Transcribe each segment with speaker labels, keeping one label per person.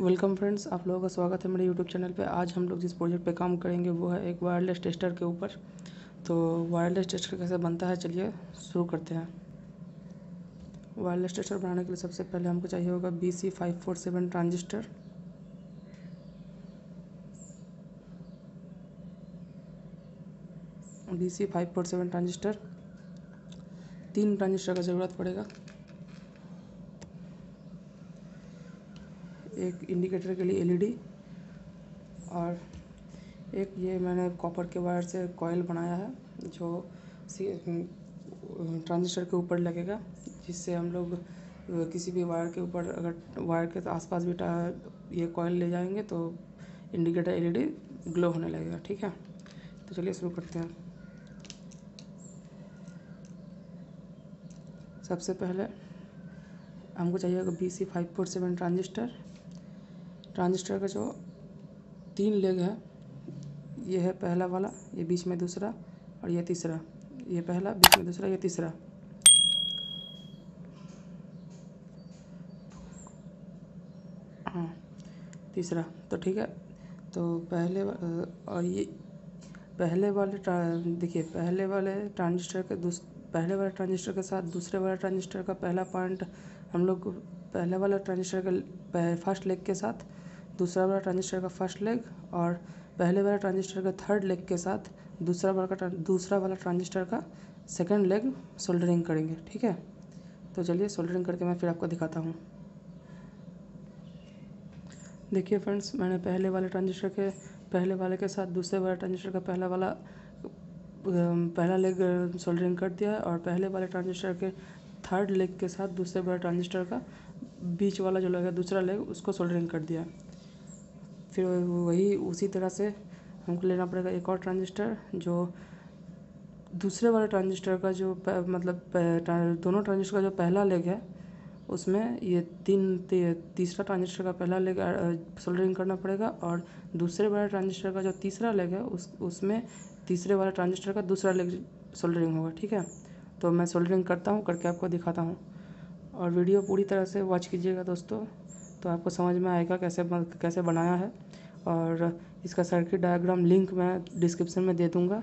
Speaker 1: Welcome friends, आप लोगों का स्वागत है मेरे यूट्यूब चैनल पे। आज हम लोग जिस प्रोजेक्ट पे काम करेंगे वो है एक वायरलेस टेस्टर के ऊपर। तो वायरलेस टेस्टर कैसे बनता है, चलिए शुरू करते हैं। वायरलेस टेस्टर बनाने के लिए सबसे पहले हमको चाहिए होगा BC547 transistor. BC547 transistor, 3 transistor का ज़रूरत पड़ेगा। एक इंडिकेटर के लिए LED और एक ये मैंने कॉपर के वायर से कॉइल बनाया है जो ट्रांजिस्टर के ऊपर लगेगा, जिससे हम लोग किसी भी वायर के ऊपर अगर वायर के आसपास भी ये कॉइल ले जाएंगे तो इंडिकेटर LED ग्लो होने लगेगा। ठीक है, तो चलिए शुरू करते हैं। सबसे पहले हमको चाहिए BC547 ट्रांजिस्टर का जो 3 लेग है, ये है पहला वाला, ये बीच में दूसरा और ये तीसरा। ये पहला, बीच में दूसरा, ये तीसरा। हाँ, तीसरा। तो ठीक है, तो और ये देखिए पहले वाले ट्रांजिस्टर के साथ दूसरे वाले ट्रांजिस्टर का पहला पॉइंट हम लोग पहले वाला ट्रांजिस्टर का फर्स्ट लेग के साथ दूसरा वाला ट्रांजिस्टर का फर्स्ट लेग और पहले वाले ट्रांजिस्टर का थर्ड लेग के साथ दूसरा वाला ट्रांजिस्टर का सेकंड लेग सोल्डरिंग करेंगे। ठीक है, तो चलिए सोल्डरिंग करके मैं फिर आपको दिखाता हूँ। देखिए फ्रेंड्स, मैंने पहले वाले के साथ दूसरे वाले ट्रांजिस्टर का पहला लेग सोल्डरिंग कर दिया है और पहले वाले ट्रांजिस्टर के थर्ड लेग के साथ दूसरे वाले ट्रांजिस्टर का बीच वाला जो लेग है दूसरा लेग, उसको सोल्डरिंग कर दिया। फिर वही उसी तरह से हमको लेना पड़ेगा एक और ट्रांजिस्टर जो दूसरे वाले ट्रांजिस्टर का जो दोनों ट्रांजिस्टर का जो पहला लेग है उसमें ये तीसरा ट्रांजिस्टर का पहला लेग सोल्डरिंग करना पड़ेगा और दूसरे वाले ट्रांजिस्टर का जो तीसरा लेग है उसमें तीसरे वाले ट्रांजिस्टर का दूसरा लेग सोल्डरिंग होगा। ठीक है, तो मैं सोल्डरिंग करता हूँ, करके आपको दिखाता हूँ और वीडियो पूरी तरह से वॉच कीजिएगा दोस्तों, तो आपको समझ में आएगा कैसे बनाया है। और इसका सर्किट डायग्राम लिंक मैं डिस्क्रिप्शन में दे दूँगा,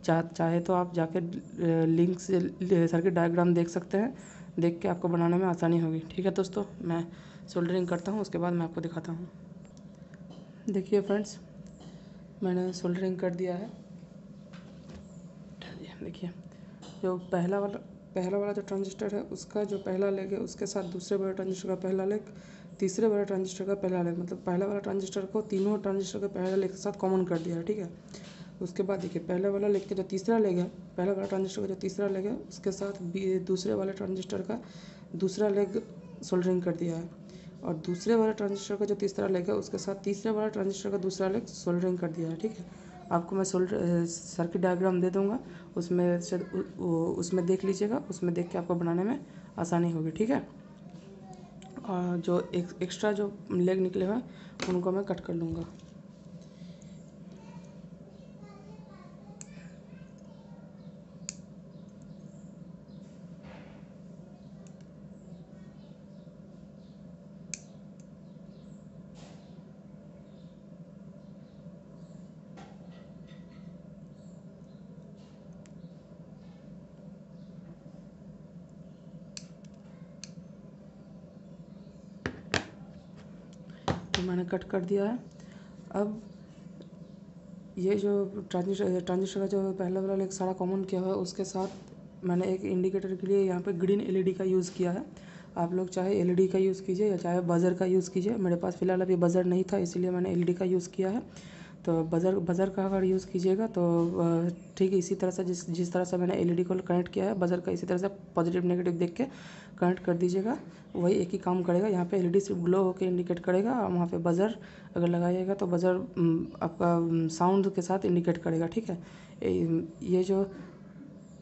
Speaker 1: चाहे तो आप जाके लिंक से सर्किट डायग्राम देख सकते हैं, देख के आपको बनाने में आसानी होगी। ठीक है दोस्तों, मैं सोल्डरिंग करता हूँ, उसके बाद मैं आपको दिखाता हूँ। देखिए फ्रेंड्स, मैंने सोल्डरिंग कर दिया है। देखिए, जो पहला वाला जो ट्रांजिस्टर है उसका जो पहला लेग है उसके साथ दूसरे वाले ट्रांजिस्टर का पहला लेग, तीसरे वाले ट्रांजिस्टर का पहला लेग, मतलब पहला वाला ट्रांजिस्टर को तीनों ट्रांजिस्टर का पहला लेग के साथ कॉमन कर दिया है। ठीक है, उसके बाद देखिए पहले वाला लेग का जो तीसरा लेग है, पहला वाला ट्रांजिस्टर का जो तीसरा लेग है उसके साथ दूसरे वाले ट्रांजिस्टर का दूसरा लेग सोल्डरिंग कर दिया है और दूसरे वाले ट्रांजिस्टर का जो तीसरा लेग है उसके साथ तीसरे वाले ट्रांजिस्टर का दूसरा लेग सोल्डरिंग कर दिया है। ठीक है, आपको मैं सर्किट डायग्राम दे दूँगा, उसमें देख लीजिएगा, उसमें देख के आपको बनाने में आसानी होगी। ठीक है, और जो एक्स्ट्रा जो लेग निकले हुए उनको मैं कट कर लूँगा। तो मैंने कट कर दिया है। अब ये जो ट्रांजिस्टर का जो पहला वाला लेग सारा कॉमन किया हुआ है उसके साथ मैंने एक इंडिकेटर के लिए यहाँ पे ग्रीन LED का यूज़ किया है। आप लोग चाहे LED का यूज़ कीजिए या चाहे बज़र का यूज़ कीजिए। मेरे पास फ़िलहाल अभी बज़र नहीं था, इसीलिए मैंने LED का यूज़ किया है। तो बज़र का अगर यूज़ कीजिएगा तो ठीक इसी तरह से जिस तरह से मैंने LED को कनेक्ट किया है, बज़र का इसी तरह से पॉजिटिव नेगेटिव देख के कनेक्ट कर दीजिएगा, वही एक ही काम करेगा। यहाँ पे LED सिर्फ ग्लो होकर इंडिकेट करेगा और वहाँ पे बज़र अगर लगाइएगा तो बज़र आपका साउंड के साथ इंडिकेट करेगा। ठीक है, ये जो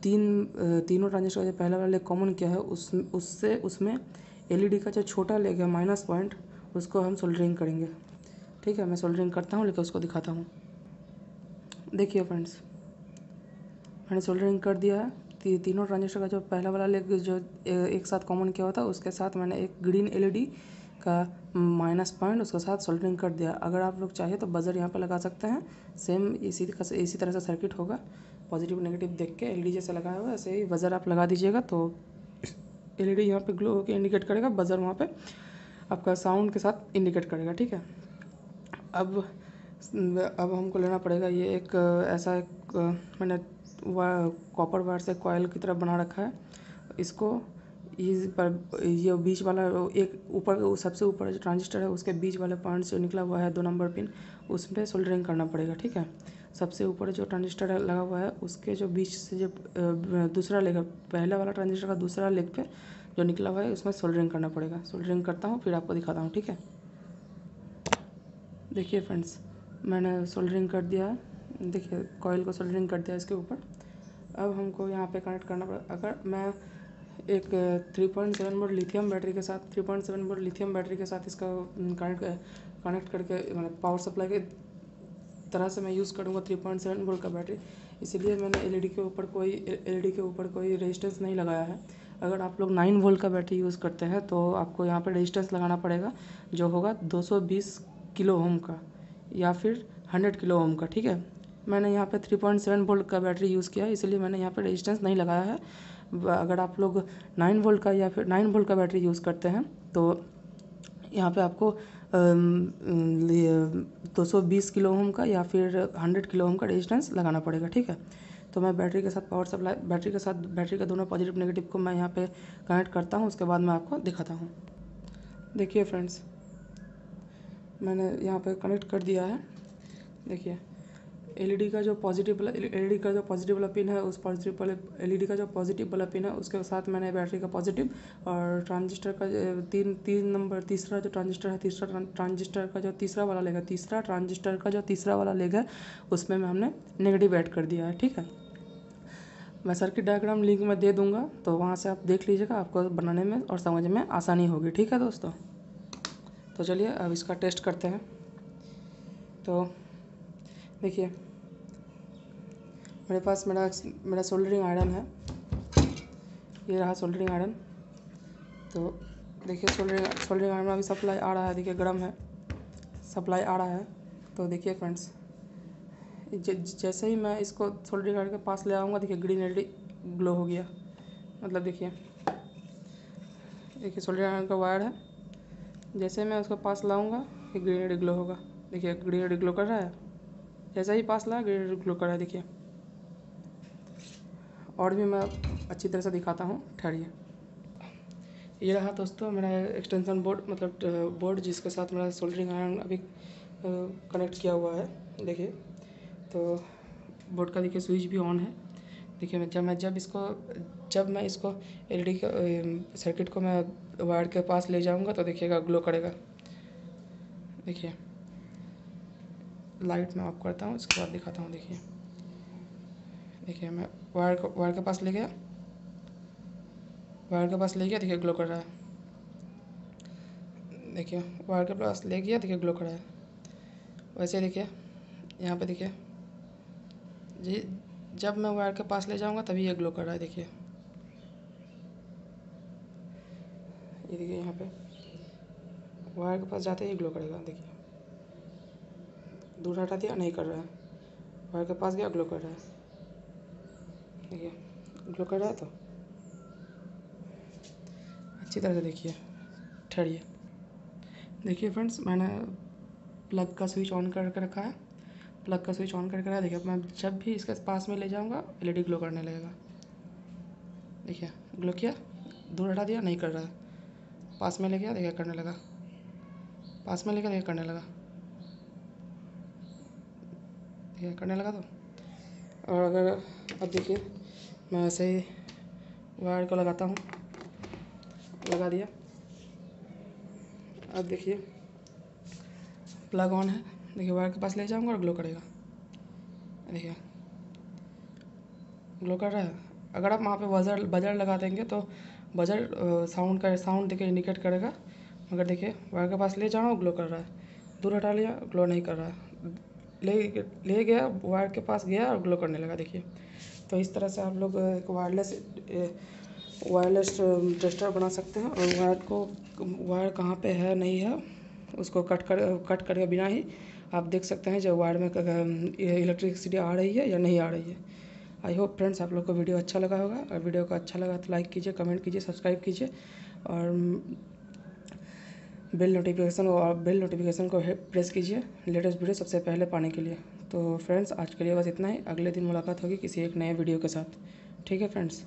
Speaker 1: तीनों ट्रांजिस्टर जो पहला वाला लेग कॉमन किया है उसमें LED का जो छोटा लेग है माइनस पॉइंट, उसको हम सोल्डरिंग करेंगे। ठीक है, मैं सोल्डरिंग करता हूँ, लेकर उसको दिखाता हूँ। देखिए फ्रेंड्स, मैंने सोल्डरिंग कर दिया है। तीनों ट्रांजिस्टर का जो पहला वाला लेग जो एक साथ कॉमन किया हुआ था उसके साथ मैंने एक ग्रीन LED का माइनस पॉइंट उसके साथ सोल्डरिंग कर दिया। अगर आप लोग चाहे तो बजर यहाँ पे लगा सकते हैं। सेम इसी तरह से सर्किट होगा। पॉजिटिव नेगेटिव देख के एलईडी जैसे लगाया हुआ है ऐसे ही बजर आप लगा दीजिएगा तो एलईडी यहाँ पे ग्लो होकर इंडिकेट करेगा, बजर वहाँ पे आपका साउंड के साथ इंडिकेट करेगा। ठीक है। अब हमको लेना पड़ेगा ये एक ऐसा एक मैंने कॉपर वायर से कॉइल की तरह बना रखा है। इसको ये बीच वाला एक ऊपर सबसे ऊपर जो ट्रांजिस्टर है उसके बीच वाले पॉइंट से निकला हुआ है 2 नंबर पिन, उस पर सोल्डरिंग करना पड़ेगा। ठीक है। सबसे ऊपर जो ट्रांजिस्टर लगा हुआ है उसके जो बीच से जो दूसरा लेग, पहले वाला ट्रांजिस्टर का दूसरा लेग पे जो निकला हुआ है उसमें सोल्डरिंग करना पड़ेगा। सोल्डरिंग करता हूँ फिर आपको दिखाता हूँ। ठीक है। देखिए फ्रेंड्स, मैंने सोल्डरिंग कर दिया है। देखिए कॉइल को सोल्डरिंग कर दिया इसके ऊपर। अब हमको यहाँ पे कनेक्ट करना पड़ेगा। अगर मैं एक 3.7 वोल्ट लिथियम बैटरी के साथ 3.7 वोल्ट लिथियम बैटरी के साथ इसका कनेक्ट करके मतलब पावर सप्लाई के तरह से मैं यूज़ करूँगा 3.7 वोल्ट का बैटरी, इसलिए मैंने एलईडी के ऊपर कोई रेजिस्टेंस नहीं लगाया है। अगर आप लोग 9 वोल्ट का बैटरी यूज़ करते हैं तो आपको यहाँ पर रेजिस्टेंस लगाना पड़ेगा जो होगा 220 किलो ओम का या फिर 100 किलो ओम का। ठीक है। मैंने यहाँ पे 3.7 वोल्ट का बैटरी यूज़ किया है, इसलिए मैंने यहाँ पे रेजिस्टेंस नहीं लगाया है। अगर आप लोग 9 वोल्ट का या फिर 9 वोल्ट का बैटरी यूज़ करते हैं तो यहाँ पे आपको 220 किलो ओम का या फिर 100 किलो ओम का रेजिस्टेंस लगाना पड़ेगा। ठीक है। तो मैं बैटरी के साथ पावर सप्लाई बैटरी के दोनों पॉजिटिव नेगेटिव को मैं यहाँ पे कनेक्ट करता हूँ, उसके बाद मैं आपको दिखाता हूँ। देखिए फ्रेंड्स, मैंने यहाँ पे कनेक्ट कर दिया है। देखिए एलईडी का जो पॉजिटिव वाला पिन है उस पॉजिटिव वाले एलईडी का जो पॉजिटिव वाला पिन है उसके साथ मैंने बैटरी का पॉजिटिव और ट्रांजिस्टर का तीसरा जो ट्रांजिस्टर है ट्रांजिस्टर का जो तीसरा वाला लेग है उसमें हमने नेगेटिव ऐड कर दिया है। ठीक है। मैं सर्किट डायग्राम लिंक में दे दूँगा तो वहाँ से आप देख लीजिएगा, आपको बनाने में और समझ में आसानी होगी। ठीक है दोस्तों, तो चलिए अब इसका टेस्ट करते हैं। तो देखिए मेरे पास मेरा सोल्डरिंग आयरन है, ये रहा सोल्डरिंग आयरन। तो देखिए सोल्डरिंग आयरन में अभी सप्लाई आ रहा है, देखिए गर्म है, सप्लाई आ रहा है। तो देखिए फ्रेंड्स, जैसे ही मैं इसको सोल्डरिंग आयरन के पास ले आऊँगा देखिए ग्रीन एलईडी ग्लो हो गया। मतलब देखिए सोल्डरिंग आयरन का वायर है, जैसे मैं उसको पास लाऊँगा ये ग्रीन एलईडी ग्लो होगा। देखिए ग्रीन एलईडी ग्लो कर रहा है, जैसे ही पास लाया ग्रीन एलईडी ग्लो कर रहा है। देखिए और भी मैं अच्छी तरह से दिखाता हूँ, ठहरिए। ये रहा दोस्तों मेरा एक्सटेंशन बोर्ड, मतलब बोर्ड जिसके साथ मेरा सोल्डरिंग आयरन अभी कनेक्ट किया हुआ है। देखिए तो बोर्ड का देखिए स्विच भी ऑन है। देखिए जब मैं इसको एलईडी के सर्किट को मैं वायर के पास ले जाऊंगा तो देखिएगा ग्लो करेगा। देखिए लाइट मैं ऑफ करता हूँ, इसके बाद दिखाता हूँ। देखिए मैं वायर के पास ले गया, देखिए ग्लो कर रहा है। देखिए वायर के पास ले गया, देखिए ग्लो कर रहा है। वैसे देखिए यहाँ पे देखिए जी, जब मैं वायर के पास ले जाऊंगा तभी ये ग्लो कर रहा है। देखिए ये देखिए यहाँ पे वायर के पास जाते ही ग्लो करेगा। देखिए दूर हटा दिया, नहीं कर रहा है, वायर के पास गया ग्लो कर रहा है। देखिए ग्लो कर रहा है। तो अच्छी तरह से देखिए, ठहरिए। देखिए फ्रेंड्स, मैंने प्लग का स्विच ऑन करके रखा है, देखिए मैं जब भी इसके पास में ले जाऊंगा एलईडी ग्लो करने लगेगा। देखिए ग्लो किया, दूर हटा दिया, नहीं कर रहा है, पास में ले गया, देखिए करने लगा, पास में ले गया, देखिए करने लगा, देखिए करने लगा। तो और अगर अब देखिए मैं ऐसे ही वायर को लगाता हूँ, लगा दिया। अब देखिए प्लग ऑन है, देखिए वायर के पास ले जाऊंगा और ग्लो करेगा। देखिए ग्लो कर रहा है। अगर आप वहाँ पे बजर लगा देंगे तो बजर साउंड देखिए इंडिकेट करेगा। मगर देखिए वायर के पास ले जाओ ग्लो कर रहा है, दूर हटा लिया ग्लो नहीं कर रहा है, ले गया वायर के पास गया और ग्लो करने लगा। देखिए तो इस तरह से आप लोग एक वायरलेस वायरलेस टेस्टर बना सकते हैं। और वायर कहाँ पे है नहीं है उसको कट करके बिना ही आप देख सकते हैं जब वायर में इलेक्ट्रिसिटी आ रही है या नहीं आ रही है। आई होप फ्रेंड्स आप लोग को वीडियो अच्छा लगा होगा, और वीडियो को अच्छा लगा तो लाइक कीजिए, कमेंट कीजिए, सब्सक्राइब कीजिए और बेल नोटिफिकेशन को प्रेस कीजिए लेटेस्ट वीडियो सबसे पहले पाने के लिए। तो फ्रेंड्स आज के लिए बस इतना ही, अगले दिन मुलाकात होगी किसी एक नए वीडियो के साथ। ठीक है फ्रेंड्स।